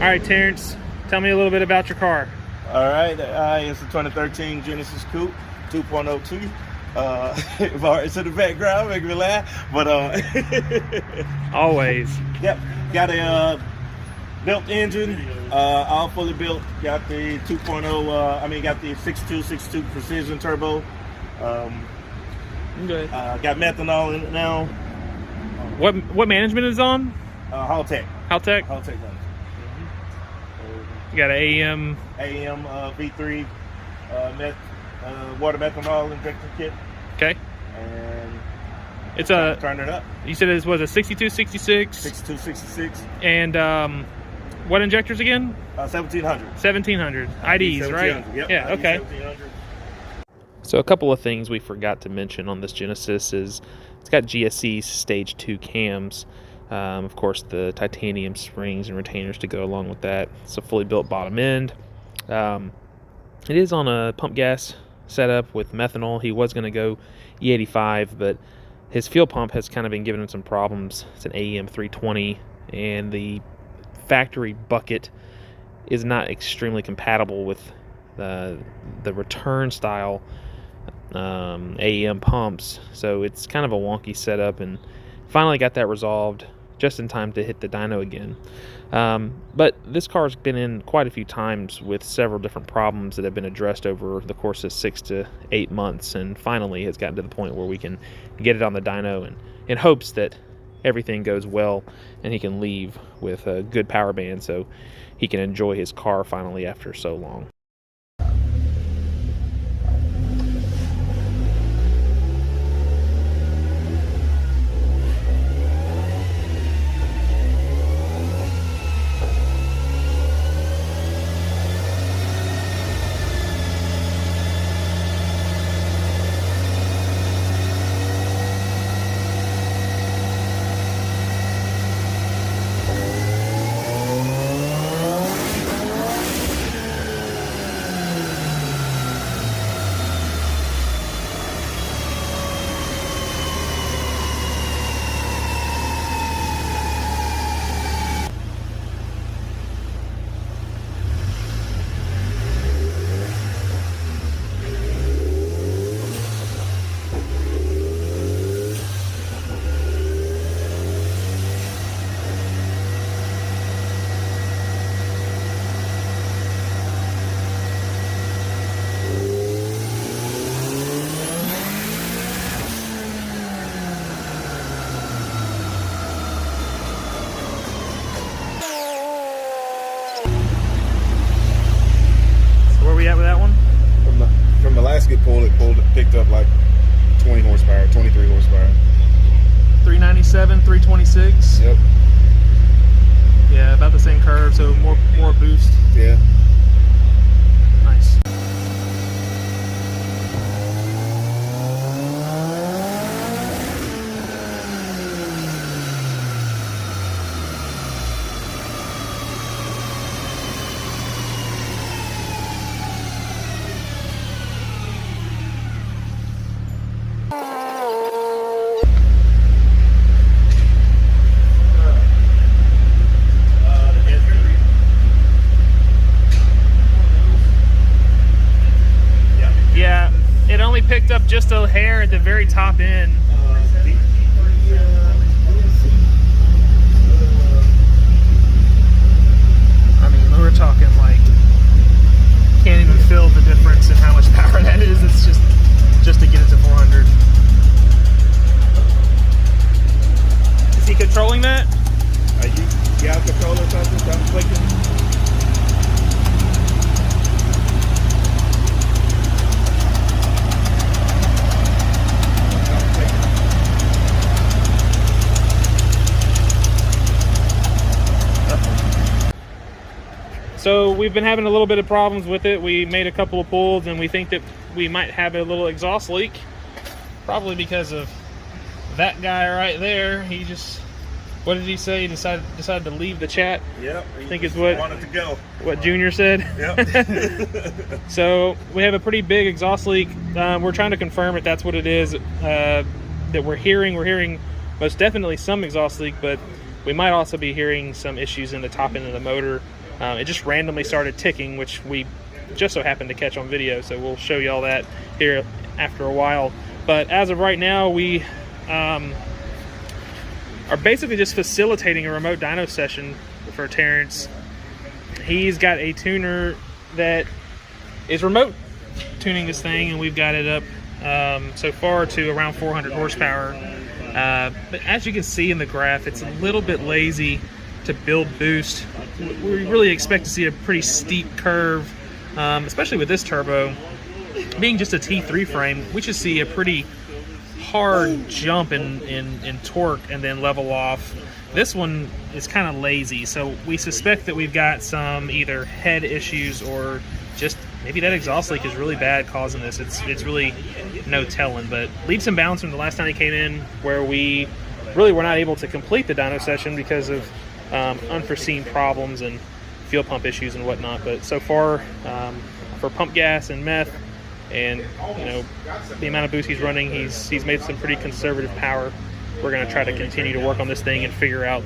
All right, Terrance, tell me a little bit about your car. All right, it's a 2013 Genesis Coupe 2.02. If it's in the background, make me laugh. But Always. Yep, got a built engine, all fully built. Got the 2.0. Got the 6262 precision turbo. Good. Got methanol in it now. What management is on? Haltech. Haltech. Haltech. You got an AM V3 water methanol injection kit. Okay. And it's turn it up. You said it was a 6266. 6266. And what injectors again? 1700. 1700 IDs, right? Yep. Yeah. Okay. 1700. So a couple of things we forgot to mention on this Genesis is it's got GSE Stage 2 cams. Of course, the titanium springs and retainers to go along with that. It's a fully built bottom end. It is on a pump gas setup with methanol. He was going to go E85, but his fuel pump has kind of been giving him some problems. It's an AEM 320, and the factory bucket is not extremely compatible with the return style AEM pumps. So it's kind of a wonky setup, and finally got that resolved just in time to hit the dyno again. But this car's been in quite a few times with several different problems that have been addressed over the course of 6 to 8 months, and finally has gotten to the point where we can get it on the dyno, and in hopes that everything goes well and he can leave with a good power band so he can enjoy his car finally after so long. Where we at with that one? From the last get pulled, it picked up like 20 horsepower, 23 horsepower. 397, 326. Yep. Yeah, about the same curve, so more boost. Yeah. Nice. Yeah, it only picked up just a hair at the very top end. I mean, we're talking like, can't even feel the difference in how much power that is. It's just to get it to 400. Is he controlling that? You got a controller or something? I'm clicking. So we've been having a little bit of problems with it. We made a couple of pulls and we think that we might have a little exhaust leak. Probably because of that guy right there. He just, what did he say? He decided to leave the chat. Yep. I think it's what wanted to go. What Junior said. Yep. So we have a pretty big exhaust leak. We're trying to confirm if that's what it is that we're hearing. We're hearing most definitely some exhaust leak, but we might also be hearing some issues in the top end of the motor. It just randomly started ticking, which we just so happened to catch on video, so we'll show you all that here after a while. But as of right now, we are basically just facilitating a remote dyno session for Terrance. He's got a tuner that is remote tuning this thing, and we've got it up so far to around 400 horsepower. But as you can see in the graph, it's a little bit lazy to build boost. We really expect to see a pretty steep curve, especially with this turbo. Being just a T3 frame, we should see a pretty hard jump in torque and then level off. This one is kind of lazy, so we suspect that we've got some either head issues or just maybe that exhaust leak is really bad causing this. It's really no telling, but leaps and bounds from the last time he came in, where we really were not able to complete the dyno session because of unforeseen problems and fuel pump issues and whatnot. But so far, for pump gas and meth, and the amount of boost he's running, he's made some pretty conservative power. We're going to try to continue to work on this thing and figure out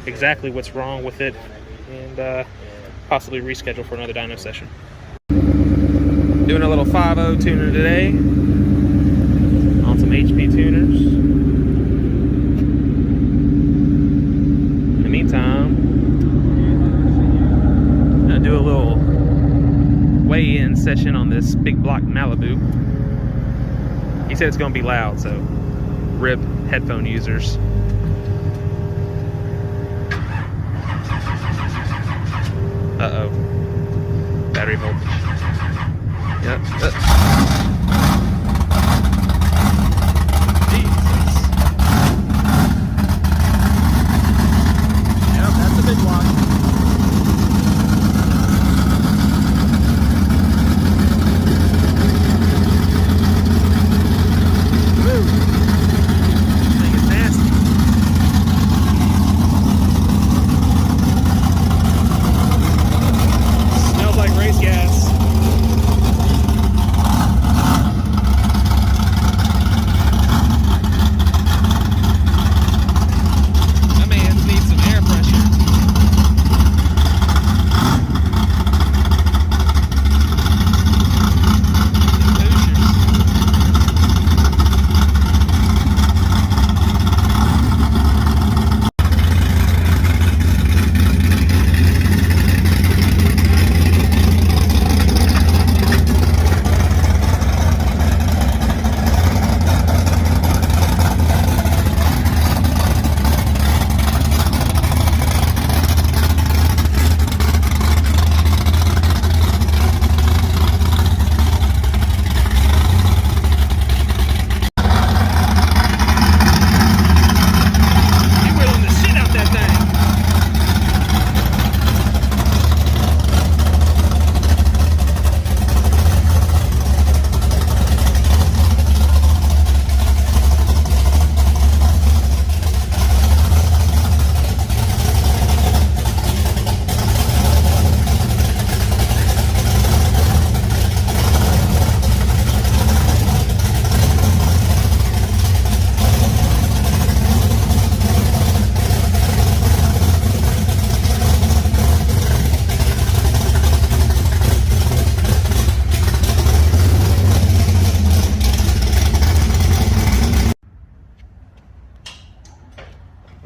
exactly what's wrong with it, and possibly reschedule for another dyno session. Doing a little 5.0 tuner today on some HP tuners. In the meantime, I'm gonna do a little weigh-in session on this Big Block Malibu. He said it's gonna be loud, so rip headphone users. Uh-oh. Battery voltage. Yep. Jesus. Yep, that's a big block. Woo. This thing is nasty. Smells like race gas.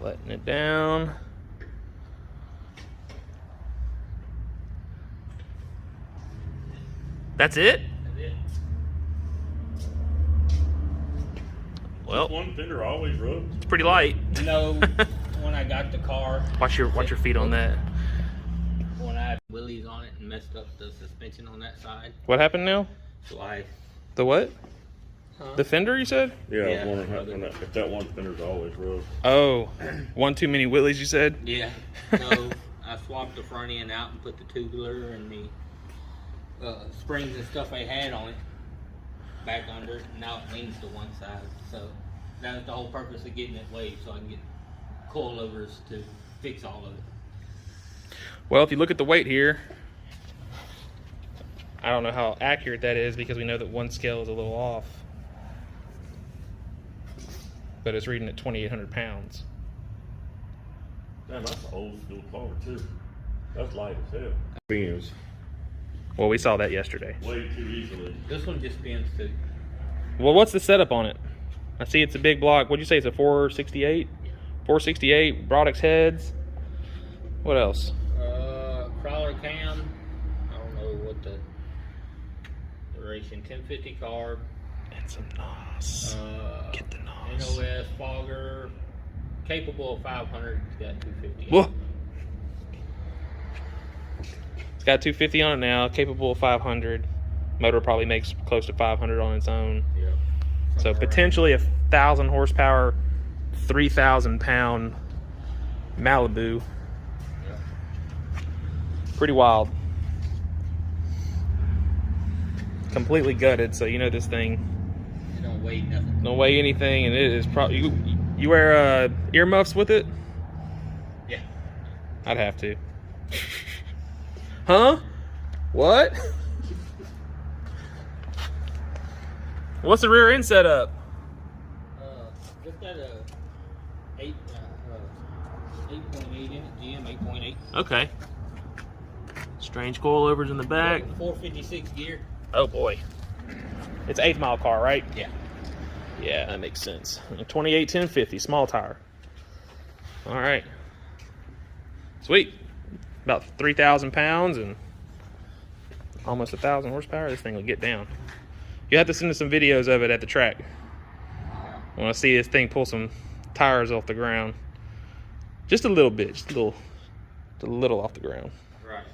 Letting it down. That's it? That's it. Well, One fender always rubs. it's pretty light. No, when I got the car. Watch your feet on that. When I had wheelies on it and messed up the suspension on that side. What happened now? So I... The what? Huh? The fender, you said? Yeah, Yeah. I was wondering if that one fender's always rubs. Oh, one too many Willies, you said? Yeah. So I swapped the front end out and put the tubular and the springs and stuff I had on it back under it. Now it leans to one side. So that was the whole purpose of getting it weighed, so I can get coilovers to fix all of it. Well, if you look at the weight here, I don't know how accurate that is because we know that one scale is a little off. But it's reading at 2,800 pounds. Damn, that's an old school car too. That's light as hell. Beams. Well, we saw that yesterday. Way too easily. This one just spins too. Well, what's the setup on it? I see it's a big block. What'd you say? It's a 468? 468, Brodex heads. What else? Crawler cam. I don't know what the racing 1050 carb. And some NOS. Get the NOS. NOS fogger. Capable of 500. It's got 250. Whoa. It's got 250 on it now, capable of 500. Motor probably makes close to 500 on its own. Yep. So Somewhere potentially 1,000 horsepower, 3,000 pound Malibu. Yep. Pretty wild. Completely gutted, so you know this thing It don't weigh nothing. don't weigh anything, and it is probably you wear earmuffs with it? Yeah. I'd have to. Huh? What? What's the rear end setup? Just got a 8.8 in it, GM 8.8. Okay. Strange coilovers in the back. 456 gear. Oh boy. It's 8th mile car, right? Yeah. Yeah, that makes sense. A 28 1050, small tire. All right. Sweet. About 3,000 pounds and almost 1,000 horsepower. This thing will get down. You have to send us some videos of it at the track. I want to see this thing pull some tires off the ground. Just a little bit, just a little off the ground. Right.